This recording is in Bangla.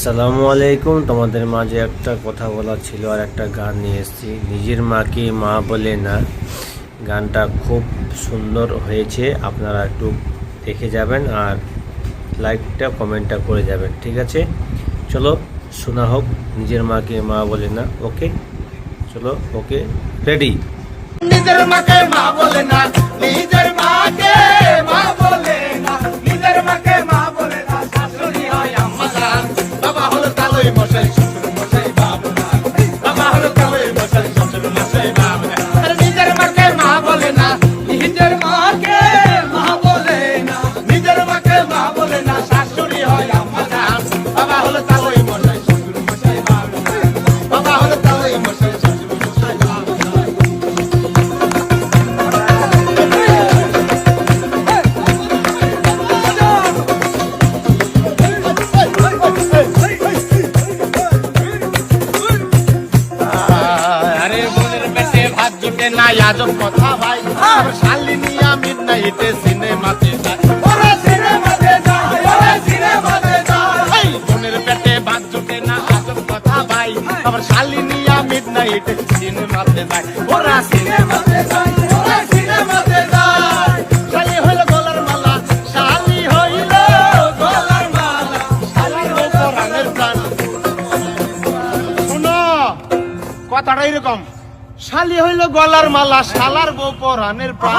আসসালামু আলাইকুম। তোমাদের মাঝে একটা কথা বলা ছিল আর একটা গান নিয়ে এসেছি। নিজের মাকে মা বলে না, গানটা খুব সুন্দর হয়েছে। আপনারা একটু দেখে যাবেন আর লাইকটা কমেন্টটা করে যাবেন, ঠিক আছে? চলো শোনা হোক, নিজের মাকে মা বলে না। ওকে, চলো, ওকে, রেডি। নিজের মাকে মা বলে না, নিজের মাকে মা বলে না, নিজের মাকে মা বলে না, শাশুড়ি হয় আম্মা জান, বাবা হলো কালোই মশাই, শ্বশুর মশাই বাবু না, বাবা হলো কালোই মশাই, শ্বশুর মশাই বাবু না। আরে নিজের মাকে মা বলে না, নিজের মাকে মা বলে না, নিজের মাকে মা বলে না, শাশুড়ি হয় আম্মা জান, বাবা হলো কালোই মশাই, শ্বশুর মশাই বাবু না, বাবা হলো কালোই মশাই, শ্বশুর মশাই বাবু না। না আজব কথা ভাই, শালিনী আমির না এতে সিনেমাতে যায়, ওরে সিনেমাতে যায়, ওরে সিনেমাতে যায়, বোনের পেটে ভাত জোটে না আজব কথা ভাই, আবার শালিনী আমির না এতে সিনেমাতে যায়, ওরা সিনেমাতে যায়, ওরা সিনেমাতে যায়। শালি হইল গলার মালা, শালি হইল গলার মালা, শালার পরাণের প্রাণ। শুনো কথাটা এরকম, শালি হইল গলার মালা, শালার বউ পরাণের প্রাণ।